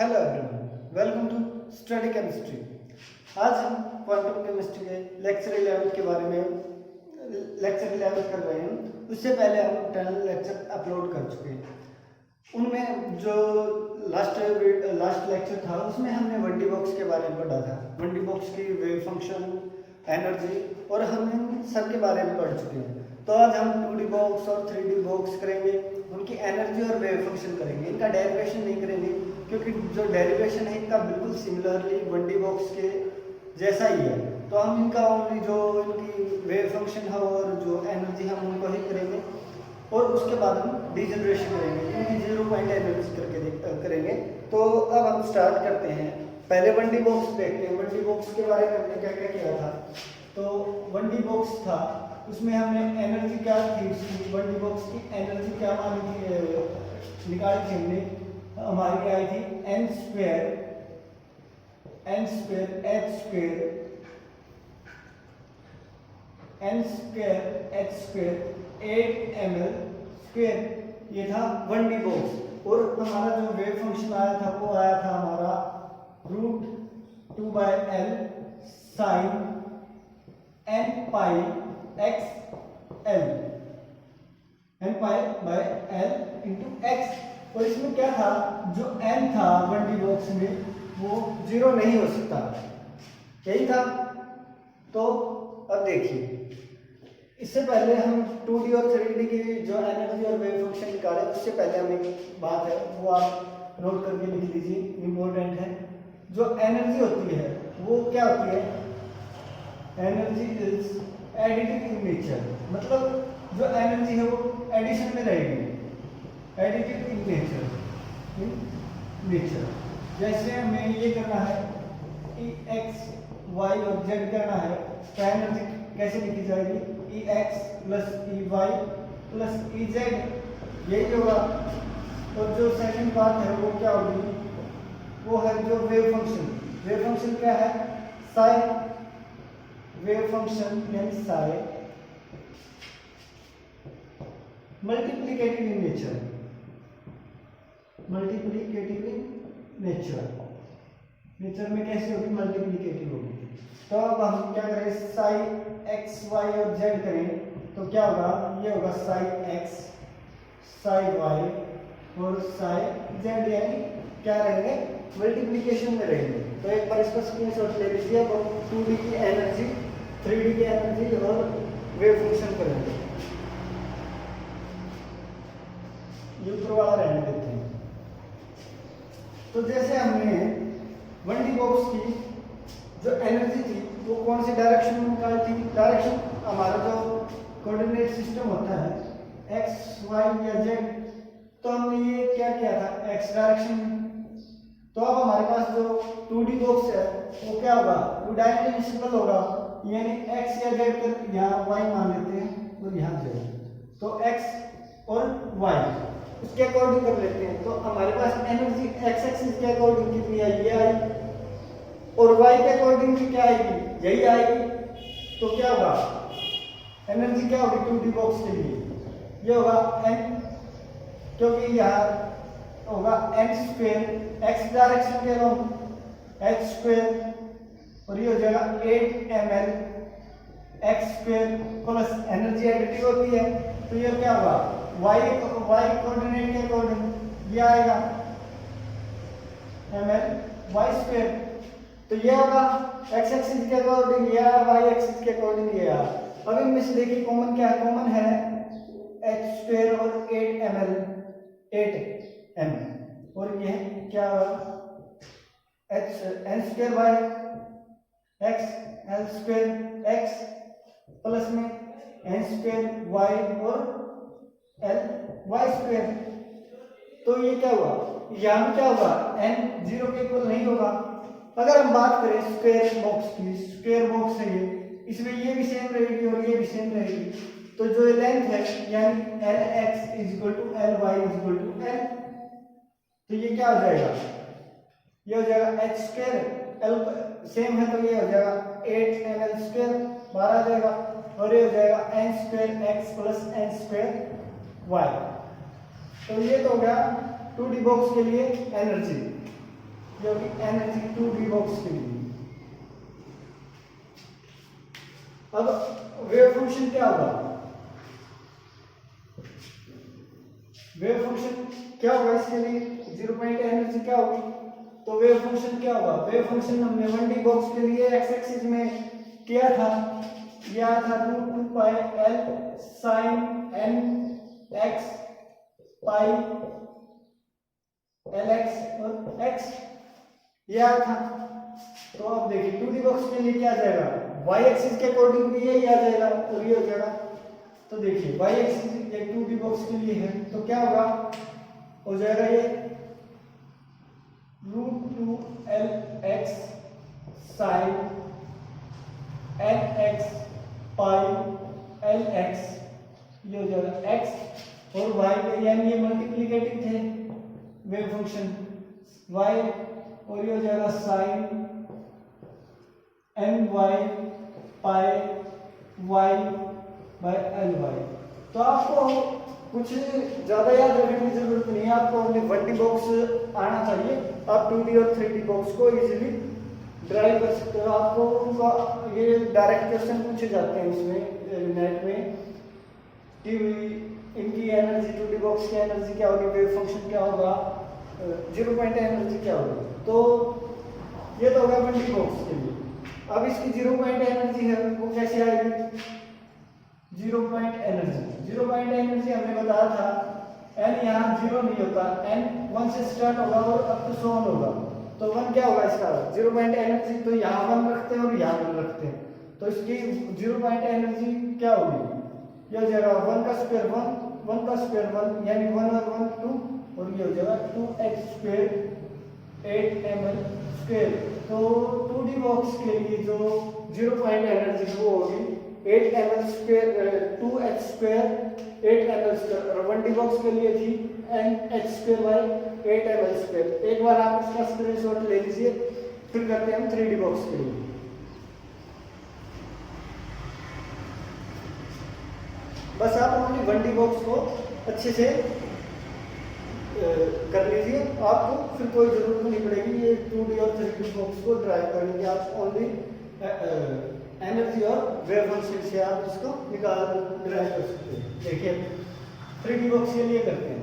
Hello everyone, welcome to study chemistry. आज हम quantum chemistry के लेक्चर 11 के बारे में लेक्चर 11 कर रहे हैं। उससे पहले हम 10 लेक्चर अपलोड कर चुके हैं। उनमें जो लास्ट लेक्चर था उसमें हमने 1D बॉक्स के बारे में पढ़ा था। 1D बॉक्स की वेव फंक्शन, एनर्जी और हम इन सब के बारे में पढ़ चुके हैं। तो आज हम 2D बॉक्स और 3D बॉक्स करेंगे, उनकी एनर्जी और वेव फंक्शन करेंगे। इनका डेरिवेशन नहीं करेंगे क्योंकि जो डेरिवेशन है इनका बिल्कुल सिमिलरली 1D बॉक्स के जैसा ही है। तो हम इनका ओनली जो इनकी वेव फंक्शन है और जो एनर्जी हम उनको ही करेंगे और उसके बाद हम डीजनरेशन करेंगे, इनकी 0 पॉइंट एनर्जी करके करेंगे। तो अब हम स्टार्ट करते हैं। पहले 1D बॉक्स देखते हैं। 1D बॉक्स के बारे में हमने क्या क्या किया था। तो 1D बॉक्स था, उसमें हमने एनर्जी क्या थी, 1D बॉक्स की एनर्जी क्या मानी थी, निकाली थी हमने। हमारी आई थी n square h square n square h square 8 ml square. ये था 1D बॉक्स। और हमारा जो वेव फंक्शन आया था वो आया था हमारा √2/L sin n pi x l, n pi by l into x। और इसमें क्या था, जो n था 1D बॉक्स में वो 0 नहीं हो सकता, यही था। तो अब देखिए, इससे पहले हम 2D और 3D की जो एनर्जी और वेव फंक्शन निकाले, उससे पहले हम एक बात है वो आप नोट करके लिख लीजिए, इम्पोर्टेंट है। जो एनर्जी होती है वो क्या होती है, energy is additive in nature. मतलब जो एनर्जी है वो एडिशन में रहेगी, एडिटिव इन नेचर। जैसे हमें ये करना है कि x, y और z करना है, तो एनर्जी कैसे लिखी जाएगी, Ex plus Ey plus Ez, यही होगा। और जो सेकंड बात है वो क्या होगी, वो है जो वेव फंक्शन। वेव फंक्शन क्या है, साई। वेव फंक्शन यानी Sai multiplicative in nature, multiplicative in nature में कैसे होगी, मल्टीप्लिकेटिव होगी। तो अब हम क्या करें, साई x, y और z करें तो क्या होगा, ये होगा साई x, साई y और साई z, यानी क्या रहेंगे, मल्टीप्लिकेशन में रहेंगे। तो एक बार इसका स्क्रीनशॉट ले लीजिए। अब 2D की एनर्जी, 3D की एनर्जी और वेव फंक्शन करेंगे। ये ऊपर वाला रहने देते हैं। तो जैसे हमने 1D बॉक्स की जो एनर्जी थी वो कौन सी डायरेक्शन में निकाली थी, डायरेक्शन हमारा जो कोऑर्डिनेट सिस्टम होता है x, y या z, तो हमने ये क्या किया था, x डायरेक्शन में। तो अब हमारे पास जो 2D बॉक्स है वो क्या होगा, 2 डायमेंशनल होगा, यानी x या z कर यहाँ y मान लेते हैं और यहाँ z। तो x और y उसके अकॉर्डिंग कर लेते हैं। तो हमारे पास एनर्जी x एक्सिस के अकॉर्डिंग कितनी आई, ये आई, और y के अकॉर्डिंग भी क्या आएगी, यही आएगी। तो क्या होगा, एनर्जी क्या होगी 2D बॉक्स के लिए, ये होगा n, क्योंकि यहाँ होगा n स्क्वायर x डायरेक्शन के अलोंग h स्क्वायर, और ये हो जाएगा 8 ml x square plus energy additive होती है। तो ये क्या होगा, y कोऑर्डिनेट के अकॉर्डिंग ये आएगा ml y स्क्वायर। तो ये होगा x एक्सिस के अकॉर्डिंग, ये y एक्सिस के अकॉर्डिंग ये आ। अब इनमें से देखिए कॉमन क्या है, कॉमन है h स्क्वायर और 8 ml, 8 m, और ये क्या होगा h n square by x, l square x plus में n स्क्वायर y और l y स्क्वायर। तो ये क्या हुआ, यहाँ भी क्या होगा, n 0 के इक्वल नहीं होगा। अगर हम बात करें स्क्वायर बॉक्स की, स्क्वायर बॉक्स है ये, इसमें ये भी सेम रहेगी और ये भी सेम रहेगी। तो जो लेंथ है यानी Lx equal to Ly equal to L, तो ये क्या हो जाएगा, ये हो जाएगा h स्क्वायर, L सेम है तो ये हो जाएगा 8 ml स्क्वायर, 12 आ जाएगा, और ये हो जाएगा n square x plus n square y। तो ये तो हो गया 2D बॉक्स के लिए एनर्जी। जो कि एनर्जी 2D बॉक्स के लिए। अब वेव फंक्शन क्या होगा, वेव फंक्शन क्या होगा इसके लिए, 0 पॉइंट एनर्जी क्या होगी, तो वेव फंक्शन क्या होगा, वेव फंक्शन हमने 1D बॉक्स के लिए एक्स एक्सिस में किया था, यह आया था √2 pi L sine n x pi L x और एक्स, यह आया था। तो अब देखिए 2D बॉक्स के लिए क्या आ जाएगा, वाई एक्सिस के अकॉर्डिंग भी यही आ जाएगा और ये हो जाएगा। तो देखिए वाई एक्सिस ये 2D बॉक्स के लिए है, तो क्या होगा, हो जाएगा ये √2 L x sine n x pi L x, ये हो जाएगा एक्स और वाई के, यानी ये मल्टीप्लिकेटिव थे वेव फंक्शन वाई, और ये हो जाएगा sine n y pi y by L y. तो आपको कुछ ज़्यादा याद रखने की जरूरत नहीं है, आपको ओनली 1D बॉक्स आना चाहिए, आप 2D और 3D बॉक्स को इजीली ड्राइव कर सकते हो। आपको उनका ये डायरेक्ट क्वेश्चन पूछे जाते हैं इसमें नेट में कि इनकी एनर्जी 2D बॉक्स की एनर्जी क्या होगी, वेव फंक्शन क्या होगा, 0 पॉइंट एनर्जी क्या होगी। तो ये तो होगा 1D बॉक्स के लिए। अब इसकी 0 पॉइंट एनर्जी है वो कैसे आएगी, 0 पॉइंट एनर्जी, 0 पॉइंट एनर्जी हमने बताया था एन यहाँ 0 नहीं होता, एन 1 से स्टार्ट होगा और अप टू 100 होगा। तो 1 क्या होगा इसका 0 पॉइंट एनर्जी, तो यहाँ 1 रखते हैं और यहाँ 1 रखते हैं, तो इसकी 0 पॉइंट एनर्जी क्या होगी, ये हो जाएगा 1 का स्क्वायर 1, 1 का स्क्वायर 1, यानी 1 और 1 2, और ये हो जाएगा 2h स्क्वायर 8 ml स्क्वायर। तो 2D बॉक्स के लिए जो 0 पॉइंट एनर्जी वो होगी 8 ml square 2h square 8 ml square, और 1D बॉक्स के लिए थी h square by 8 ml square. एक बार आप इसका स्क्रीनशॉट ले लीजिए, फिर करते हैं हम 3D बॉक्स के लिए। बस आप अपनी 1D बॉक्स को अच्छे से कर लीजिए, आपको फिर कोई जरूरत नहीं पड़ेगी ये 2D और 3D बॉक्स को ड्राइव करने की, आप ओनली एनर्जी और वेव फंक्शन से आप इसको निकाल ड्राइव कर सकते हैं। देखिए 3D बॉक्स के लिए करते हैं,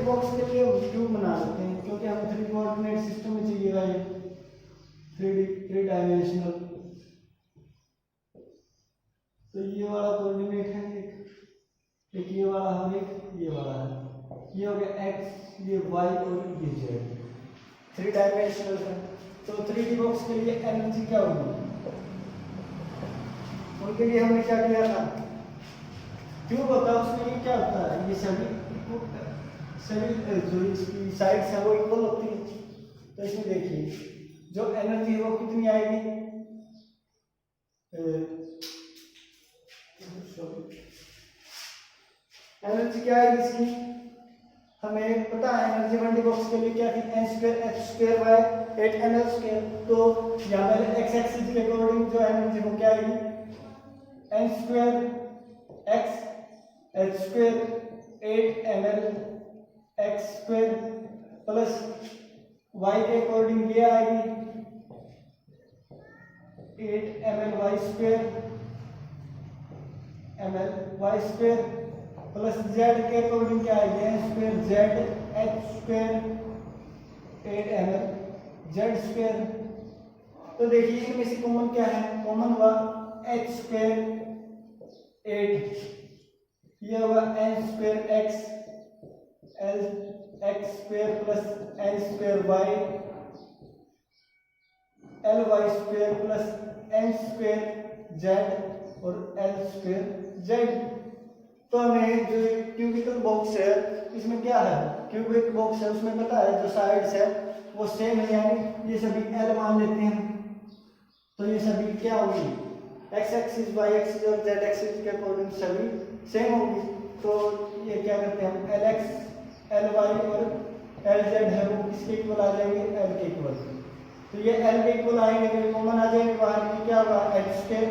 बॉक्स के लिए हम क्यूब बना सकते हैं, क्योंकि हमें 3 कोऑर्डिनेट सिस्टम में चाहिएगा ये 3 डायमेंशनल। तो ये वाला कोऑर्डिनेट है एक ये वाला और एक ये वाला है, ये हो गया x, ये y और ये z, 3 डायमेंशनल है। तो 3D बॉक्स के लिए एनर्जी क्या होगी, उनके लिए हमने क्या किया था, क्यूब होता है उसमें ये क्या होता है, ये सभी जो इसकी साइड्स है वो इक्वल होती है। तो इसमें देखिए जो एनर्जी है वो कितनी आएगी, एनर्जी क्या आएगी इसकी, हमें पता है एनर्जी 1D बॉक्स के लिए क्या थी, n square h square by 8 ml square. तो यहाँ पर x एक्सिस के अकॉर्डिंग जो एनर्जी वो क्या आएगी, n square x h square 8 ml x square plus y के अकॉर्डिंग ये आएगी 8 ml y square plus z के अकॉर्डिंग क्या आएगी, n square z h square 8 ml z square. तो देखिए इनमें से कॉमन क्या है, कॉमन हुआ h स्क्वायर 8, ये होगा n square x x square plus n square y l y square plus n square z और l स्क्वायर z। तो हमें जो क्यूबिकल बॉक्स है इसमें क्या है, क्यूबिक बॉक्स है उसमें पता है जो साइड्स है वो सेम है, यानी ये सभी l मान लेते हैं। तो ये सभी क्या होगी, x एक्सिस y एक्सिस और z एक्सिस के अकॉर्डिंग सभी सेम होगी। तो ये क्या करते हैं हम lx ly और lz है वो किसके इक्वल आ जाएंगे, l के इक्वल। तो ये l के इक्वल आएंगे तो कॉमन आ जाएंगे बाहर में, क्या होगा h स्क्वायर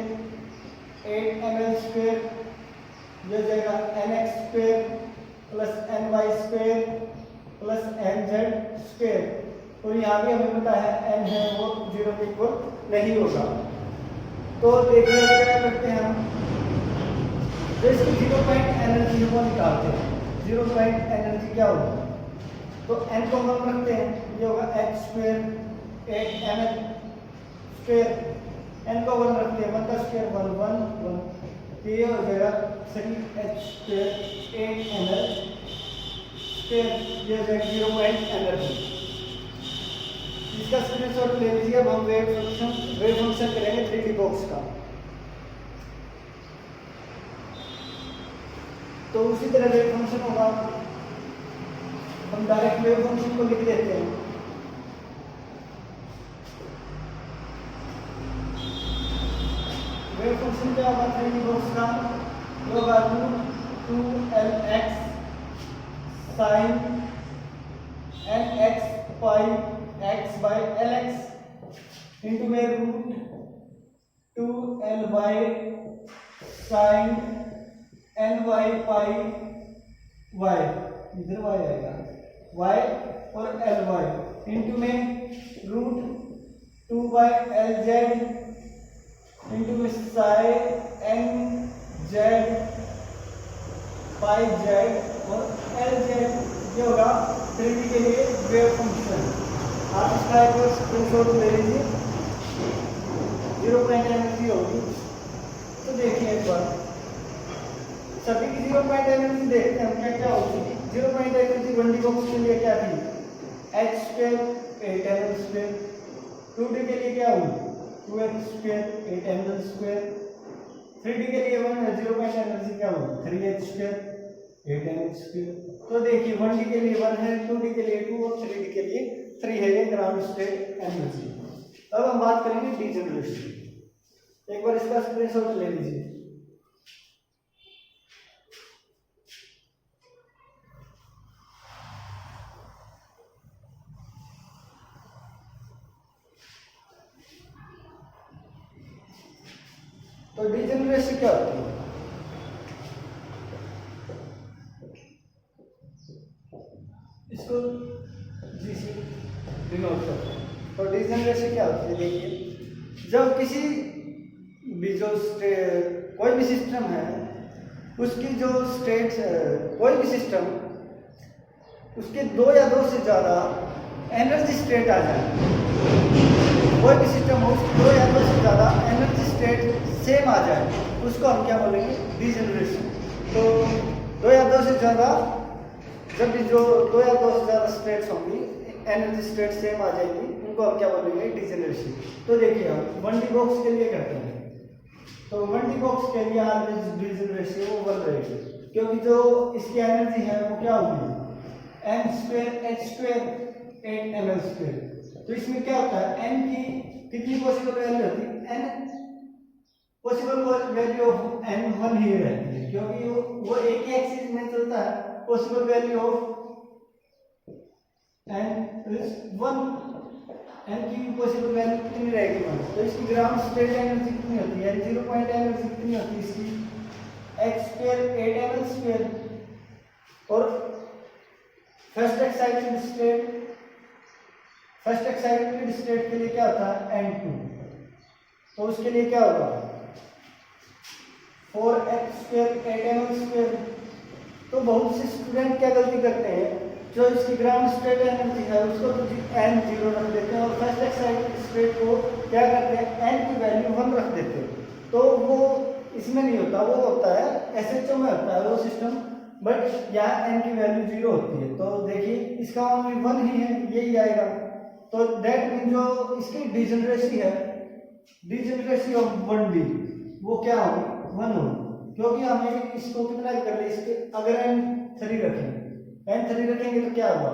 8 ml स्क्वायर ये हो जाएगा nx square plus ny square plus nz square, और यहाँ भी हमें पता है n है वो 0 के इक्वल नहीं होगा। तो देखिए क्या करते हैं हम, तो इसकी 0 पॉइंट एनर्जी को निकालते हैं। 0 पॉइंट एनर्जी क्या होगी, तो n को हम रखते हैं, ये होगा h square 8ml square, n को 1 रखते हैं, 1 का स्क्वायर 1 1 1, तो ये हो जाएगा 3h स्क्वायर 8ml स्क्वायर, ये हो जाएगा 0 पॉइंट एनर्जी। इसका स्क्रीनशॉट ले लीजिए। अब हम वेव फंक्शन करेंगे 3D बॉक्स का। तो उसी तरह वेव फंक्शन होगा, हम डायरेक्ट वेव फंक्शन को लिख देते हैं। वेव फंक्शन क्या होगा 3D बॉक्स का, होगा 2lx sin nx pi x by lx into में root 2ly sin ny pi y, इधर y आएगा y और ly इंटू में रूट 2 by lz इंटू में साई nz pi z और lz, ये होगा 3D के लिए वेव फंक्शन। आप इसका एक बार स्क्रीनशॉट ले लीजिए। 0 पॉइंट एनर्जी होगी, तो देखिए एक बार सभी की 0 पॉइंट एनर्जी देखते हैं क्या क्या होगी। 0 पॉइंट एनर्जी 1D बॉक्स के लिए क्या थी, h square 8ml square, 2D के लिए क्या हुई 2h square 8ml square, 3D के लिए 0 पॉइंट एनर्जी क्या हुई 3h स्क्वायर 8ml स्क्वायर। तो देखिए 1D के लिए 1 है, 2D के लिए 2 और 3D के लिए 3 है, ये ग्राउंड स्टेट एनर्जी। अब हम बात करेंगे डीजनरेशन। एक बार इसका स्क्रीनशॉट ले लीजिए। तो डीजनरेशन क्या होती है, इसको जी से डिनोट करते हैं। तो डीजनरेशन क्या होती है, देखिए जब किसी भी जो कोई भी सिस्टम है उसकी जो स्टेट्स कोई भी सिस्टम उसके 2 या 2 से ज़्यादा एनर्जी स्टेट आ जाए, कोई भी सिस्टम हो उसकी 2 या 2 से ज़्यादा एनर्जी स्टेट सेम आ जाए, उसको हम क्या बोलेंगे डीजनरेशन। तो 2 या 2 से ज़्यादा, जब भी जो 2 या 2 से ज़्यादा स्टेट्स होंगी एनर्जी स्टेट सेम आ जाएगी, उनको हम क्या बोलेंगे डीजनरेशन। तो देखिए हम 1D बॉक्स के लिए करते हैं, तो 1D बॉक्स के लिए ऑलवेज डीजनरेशन वो 1 रहेगी, क्योंकि जो इसकी एनर्जी है वो क्या होगी n square h square 8ml square. तो इसमें क्या होता है n की कितनी पॉसिबल वैल्यू होती है, n possible value of n 1 ही रहती है, क्योंकि वो एक ही एक्सिस में चलता है। Possible value of n is 1, n की पॉसिबल वैल्यू कितनी रहेगी 1। तो इसकी ग्राउंड स्टेट एनर्जी कितनी होती है, 0 पॉइंट एनर्जी कितनी होती है इसकी h स्क्वायर 8ml स्क्वायर, और फर्स्ट एक्साइटेड स्टेट के लिए क्या होता है n2, तो उसके लिए क्या होगा 4h स्क्वायर 8ml स्क्वायर। तो बहुत से स्टूडेंट क्या गलती करते हैं, जो इसकी ग्राउंड स्टेट एनर्जी है उसको तो n0 रख देते हैं और फर्स्ट एक्साइटेड स्टेट को क्या करते हैं n की वैल्यू 1 रख देते हैं। तो वो इसमें नहीं होता, वो होता है SHO में होता है वो सिस्टम, बट यहाँ n की वैल्यू 0 होती है। तो देखिए इसका ओनली 1 ही है, यही आएगा। तो दैट मीन जो इसकी डीजनरेसी है, डीजनरेसी ऑफ 1D वो क्या होगी 1 होगी, क्योंकि हमें इसको कितना कर ले, इसके अगर n3 रखेंगे तो क्या होगा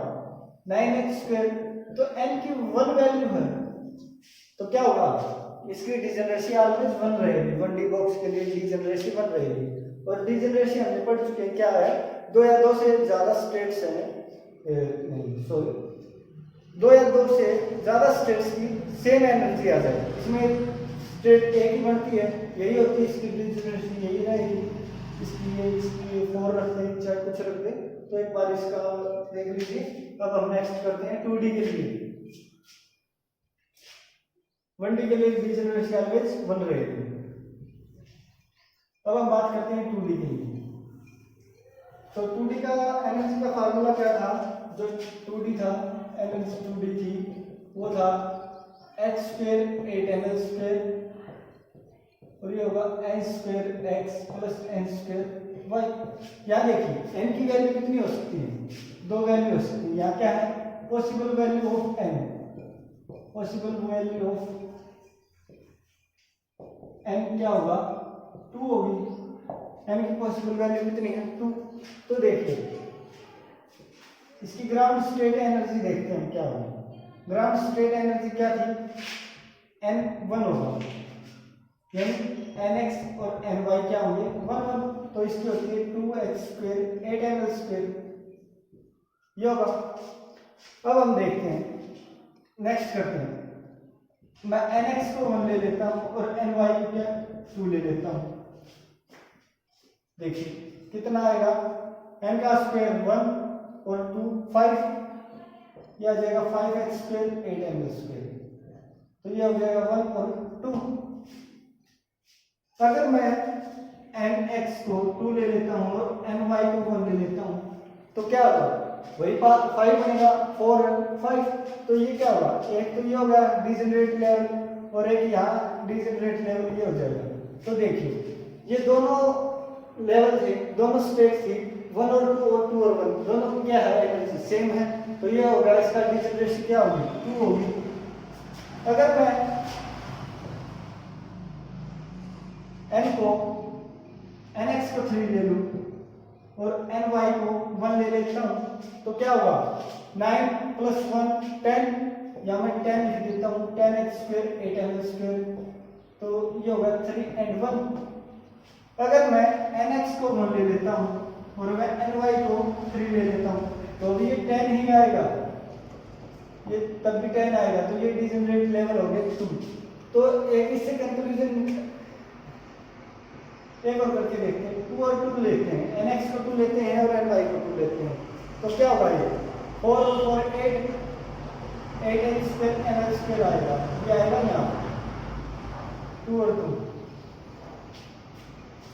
9h स्क्वायर, तो n की 1 वैल्यू है, तो क्या होगा इसकी डीजनरेसी ऑलवेज 1 रहेगी। 1D बॉक्स के लिए डीजनरेसी 1 रहेगी। और डीजनरेसी हमने पढ़ चुके हैं क्या है, 2 या 2 से ज़्यादा स्टेट्स हैं, नहीं सॉरी 2 या 2 से ज़्यादा स्टेट्स की सेम एनर्जी आ जाए, इसमें स्टेट एक ही बढ़ती है, यही होती है इसकी डीजनरेसी, यही रहेगी। इसकी 4 रख दें, चाहे कुछ रख दें। तो एक बार इसका देख लीजिए। अब हम नेक्स्ट करते हैं 2D के लिए। 1D के लिए डीजेनरेसी ऑलवेज 1 रहेगी। अब हम बात करते हैं 2D के लिए। तो 2D का एनर्जी का फार्मूला क्या था? जो 2D था, एनर्जी 2D थी, वो था h² 8ml² और ये होगा n² x plus n² y। यहाँ देखिए n की वैल्यू कितनी हो सकती है? 2 वैल्यू हो सकती है। यहाँ क्या है? Possible value of n, possible value of n क्या होगा? 2 होगी। n की पॉसिबल वैल्यू कितनी है? 2। तो देखिए इसकी ग्राउंड स्टेट एनर्जी देखते हैं क्या होगी। ग्राउंड स्टेट एनर्जी क्या थी? n1 होगा, यानी nx और ny क्या होंगे? 1 1। तो इसकी होती है 2h² 8ml², ये होगा। अब हम देखते हैं, नेक्स्ट करते हैं। मैं nx को 1 ले लेता हूं और ny को क्या 2 ले लेता हूं। देखिए कितना आएगा? n का स्क्वायर 1 और 2 5, यह आ जाएगा 5h² 8ml²। तो ये हो जाएगा 1 और 2। अगर मैं nx को 2 ले लेता हूं और ny को 1 ले लेता हूं तो क्या होगा? वही 5 बनेगा, 4 5। तो ये क्या होगा? एक तो ये होगा डिजेनरेट लेवल और एक यहाँ डिजेनरेट लेवल, ये हो जाएगा। तो देखिए ये दोनों लेवल थे, दोनों स्टेट थी, 1 और 2 और 2 और 1, दोनों की क्या है? एनर्जी सेम है। तो ये होगा, इसका डिजेनरेशन क्या होगी? 2 होगी। अगर मैं nx को 3 ले लूं और ny को 1 ले लेता हूं तो क्या होगा? 9 + 1 10, यहां मैं 10 लिख देता हूं, 10h² 8ml²। तो ये होगा 3 and 1। अगर मैं nx को 1 ले लेता हूं और मैं ny को 3 ले लेता हूं तो भी ये 10 ही आएगा, ये तब भी 10 आएगा। तो ये डिजेनरेट लेवल हो गए 2। तो एक इससे कंक्लूजन एक और करके देखते हैं। 2 और 2 लेते हैं, nx को 2 लेते हैं और ny को 2 लेते हैं। तो क्या होगा? ये 4 और 4 8, 8h² ml² आएगा। ये आएगा यहाँ 2 और 2।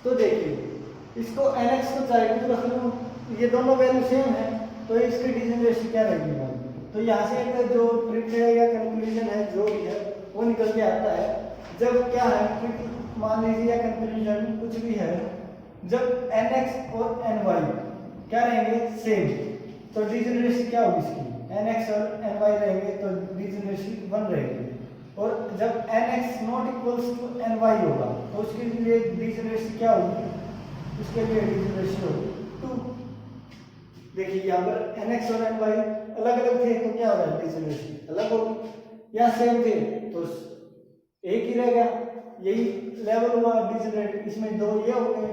तो देखिए इसको nx को चाहे 2 रख लूँ, ये दोनों वैल्यू सेम है, तो इसकी डिजेनरेशन क्या रहेगी? तो यहाँ से एक जो ट्रिक है या कंक्लूजन है जो भी है वो निकल के आता है। जब क्या है ट्रिक मान लीजिए या कंक्लूजन कुछ भी है, जब nx और ny क्या रहेंगे? सेम, तो डिजेनरेसी क्या होगी इसकी? nx और ny रहेंगे तो डिजेनरेसी 1 रहेगी। और जब nx not equals to ny होगा तो उसके लिए डिजेनरेसी क्या होगी? उसके लिए डिजेनरेसी होगी 2। देखिए यहाँ पर nx और ny अलग अलग थे तो क्या होगा? डिजेनरेसी अलग होगी। यहाँ सेम थे तो एक ही रहेगा, यही लेवल हुआ डिजेनरेट। इसमें 2 ये हो गए,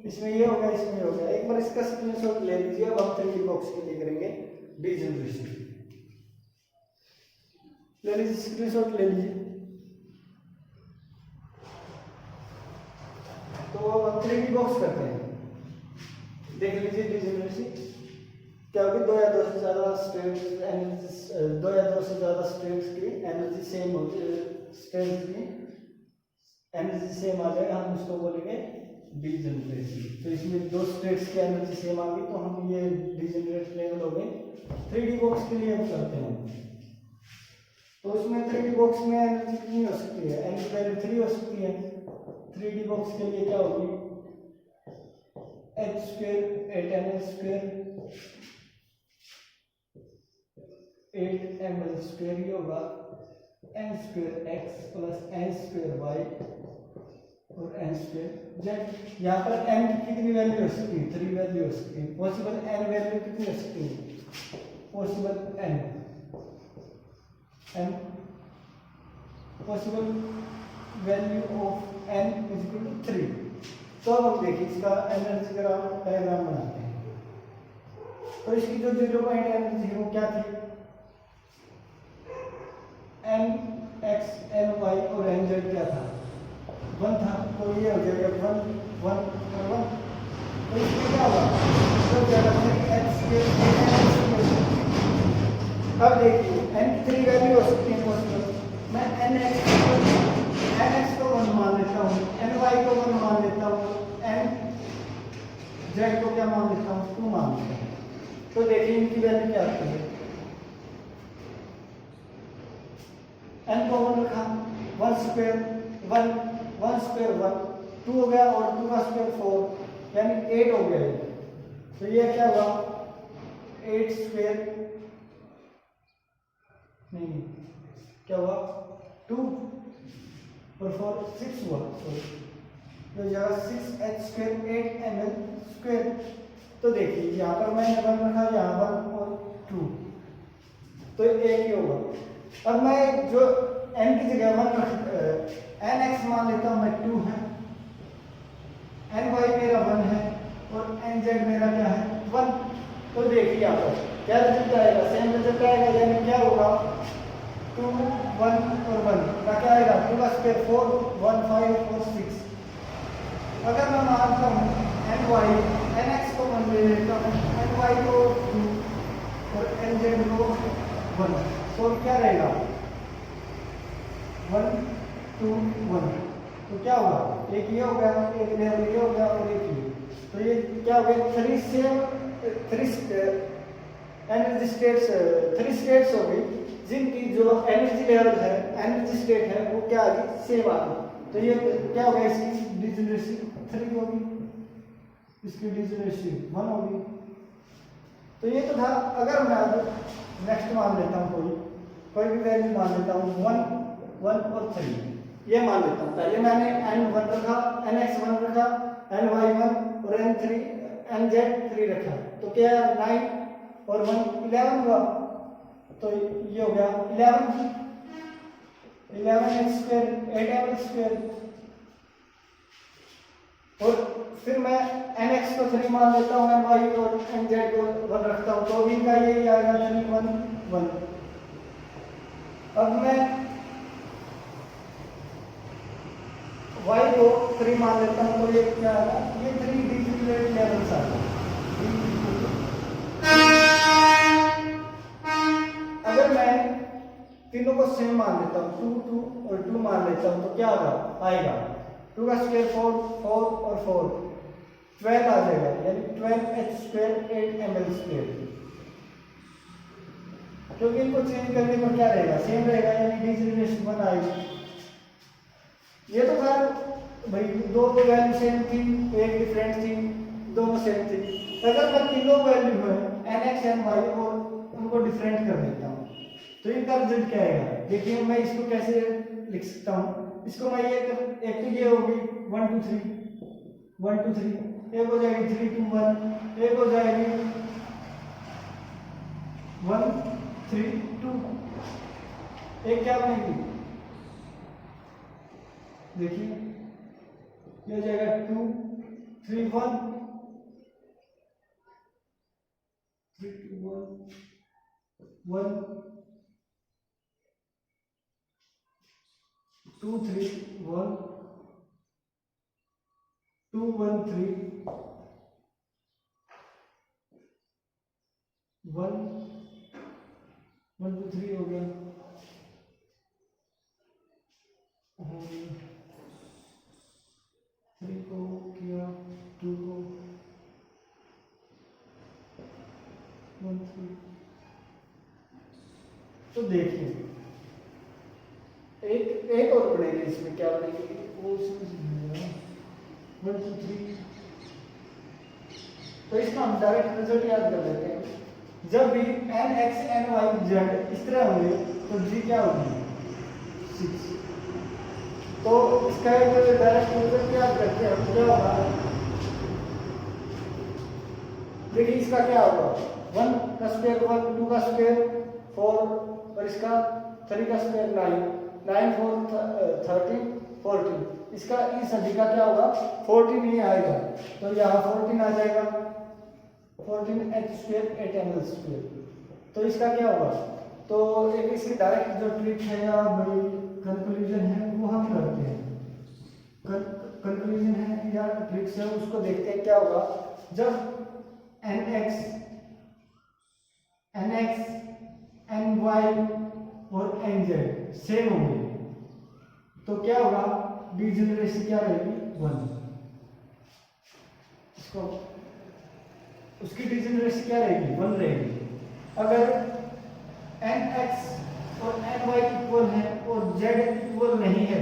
इसमें ये हो गया, इसमें ये हो गया। एक बार इसका स्क्रीनशॉट ले लीजिए। अब हम 3D बॉक्स के लिए करेंगे डिजेनरेशन। ले लीजिए, स्क्रीनशॉट ले लीजिए। तो अब हम 3D बॉक्स करते हैं। देख लीजिए डिजेनरेसी क्या होगी? 2 या 2 से ज्यादा स्टेट्स एनर्जी, 2 या 2 से ज्यादा स्टेट्स की एनर्जी सेम होगी, स्टेट्स की एनर्जी सेम आ जाएगा, हम उसको बोलेंगे डिजेनरेसी। तो इसमें 2 स्टेट्स की एनर्जी सेम आ गई तो हम ये डिजेनरेट लेवल हो गए। 3D बॉक्स के लिए हम करते हैं। तो उसमें 3D बॉक्स में एनर्जी कितनी हो सकती है? n की वैल्यू 3 हो सकती है। 3D बॉक्स के लिए क्या होगी? h² 8ml² 8ml² ये होगा n² x plus n² y और n² z। यहाँ पर n की कितनी वैल्यू हो सकती है? 3 वैल्यू हो सकती है। पॉसिबल n वैल्यू कितनी हो सकती है? Possible n possible value of n = 3। तो अब हम देखिए इसका एनर्जी डायग्राम बनाते हैं। तो इसकी जो 0 पॉइंट एनर्जी है वो क्या थी? nx ny और nz क्या था? 1 था। तो ये हो जाएगा 1 1 और 1। तो इसमें क्या होगा, तो ज्यादा h स्क्वायर। अब देखिए n की 3 वैल्यू हो सकती है पॉसिबल। मैं nx को 1 मान लेता हूँ, ny को 1 मान लेता हूँ, nz को क्या मान लेता हूँ, 2 मान लेता हूँ। तो देखिए इनकी वैल्यू क्या आती है। n को 1 रखा, 1 स्क्वायर 1, 1 स्क्वायर 1, 2 हो गया और 2 का स्क्वायर 4 यानी 8 हो गया। तो ये क्या हुआ, 8 स्क्वायर नहीं क्या हुआ 2 और 4 6 हुआ, तो यहाँ 6h स्क्वायर 8 ml स्क्वायर। तो देखिए यहाँ पर मैंने 1 रखा, यहाँ 1 और 2, तो एक ही होगा। अब मैं जो n की जगह 1 रख nx मान लेता हूँ मैं 2 है, ny मेरा 1 है और nz मेरा क्या है 1। तो देखिए यहाँ पर क्या रिजल्ट आएगा, सेम रिजल्ट आएगा, यानी क्या होगा 2 1 और 1 का क्या आएगा 2 का स्क्वायर 4 1 5 और 6। अगर मैं मानता हूँ ny nx को 1 ले लेता हूँ, ny को 2 और nz को 1, तो क्या रहेगा 1 2 1। तो क्या होगा, एक ये हो गया, एक लेवल ये हो गया और एक ये। तो ये क्या हो गया 3 स्टेट्स हो गई जिनकी जो एनर्जी लेवल है, एनर्जी स्टेट है वो क्या आ गई सेम आ गई। तो ये क्या हो गया, इसकी डिजनरेसी 3 होगी, इसकी डिजनरेसी 1 होगी। तो ये तो था। अगर मैं अब नेक्स्ट मान लेता हूँ, कोई भी वैल्यू मान लेता हूँ 1 1 और 3 ये मान लेता हूँ। पहले मैंने n1 रखा, nx1 रखा, ny1 और nz3 रखा, तो क्या 9 और 1 11 हुआ। तो ये हो गया 11 स्क्वायर 8 स्क्वायर। और फिर मैं nx को 3 मान लेता हूँ, ny और nz को 1 रखता हूँ, तो भी इनका यही आएगा 3 1 1। अब मैं y को 3 मान लेता हूँ, तो ये क्या आएगा, ये 3 डिग्री लेवल्स आ गए। अगर मैं तीनों को सेम मान लेता हूँ 2 2 और 2 मान लेता हूँ, तो क्या आएगा 2 का स्क्वायर 4 4 और 4 12 आ जाएगा, यानी 12h स्क्वायर 8 ml स्क्वायर। क्योंकि इनको चेंज करने पर क्या रहेगा, सेम रहेगा, यानी डिजनरेशन 1 आएगी। ये तो खैर भाई दो वैल्यू सेम थी, एक डिफरेंट थी, दोनों सेम थी। अगर मैं तीनों वैल्यू है nx ny और उनको डिफरेंट कर देता हूँ, तो इनका रिजल्ट क्या आएगा। देखिए मैं इसको कैसे लिख सकता हूँ, इसको मैं ये एक तो ये होगी 1 2 3 1 2 3, एक हो जाएगी 3 2 1, एक हो जाएगी 1 3 2, एक क्या बनेगी देखिए ये हो जाएगा 2 3 1 3 2 1 1 2 3 1 2 1 3 1 1 2 3 हो गया। 3 को किया 2 को 1 3। तो देखिए एक और बनेगी, इसमें क्या बनेगी वो 1 2 3। तो इसका हम डायरेक्ट रिजल्ट याद कर लेते हैं। जब भी n x n y z इस तरह होंगे तो g क्या होगी 6। तो इसका एक डायरेक्ट रिजल्ट याद करते हैं, क्या होगा देखिए इसका क्या होगा 1 का स्क्वायर 1 2 का स्क्वायर 4 और इसका 3 का स्क्वायर 9 9 4 13 14। इसका इन सभी का क्या होगा 14 ही आएगा, तो यहाँ 14 आ जाएगा 14h स्क्वायर 8 ml स्क्वायर। तो इसका क्या होगा, तो एक इसकी डायरेक्ट जो ट्रिक है या बड़ी कंक्लूजन है वो हम करते हैं। कंक्लूजन है या ट्रिक्स है उसको देखते हैं क्या होगा। जब nx ny और nz सेम होंगे तो क्या होगा, डिजेनरेसी क्या रहेगी, 1। इसको उसकी डिजेनरेसी क्या रहेगी, 1 रहेगी। अगर nx और ny इक्वल है और z इक्वल नहीं है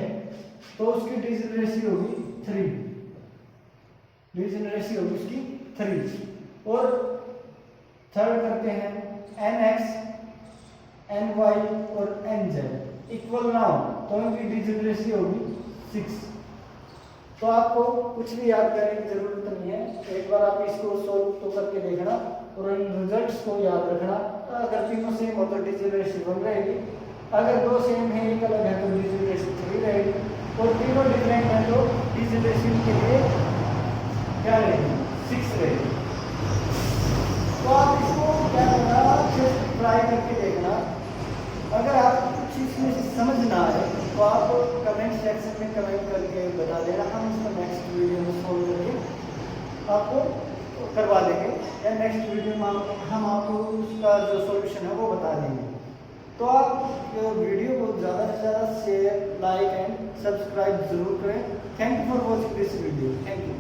तो उसकी डिजेनरेसी होगी 3, डिजेनरेसी होगी उसकी 3। और थर्ड करते हैं nx ny और nz इक्वल ना हो तो उनकी डिजेनरेसी होगी 6। तो आपको कुछ भी याद करने की जरूरत नहीं है, एक बार आप इसको सोल्व तो करके देखना और इन रिजल्ट्स को याद रखना। अगर तीनों सेम हो तो डिजेनरेसी 1 रहेगी, अगर दो सेम है एक अलग है तो डिजेनरेसी 3 रहेगी, और तीनों डिफरेंट है तो डिजेनरेसी के लिए क्या रहेगी, 6 रहेगी। तो आप इसको क्या करना, ट्राई करके देखना। अगर आप कुछ इसमें से समझ ना आए तो आप कमेंट सेक्शन में कमेंट करके बता देना, हम इसको नेक्स्ट वीडियो में सोल्व करके आपको करवा देंगे, या नेक्स्ट वीडियो में हम आपको उसका जो सॉल्यूशन है वो बता देंगे। तो आप वीडियो को ज़्यादा से ज़्यादा शेयर, लाइक एंड सब्सक्राइब जरूर करें। Thank you for watching this video. Thank you.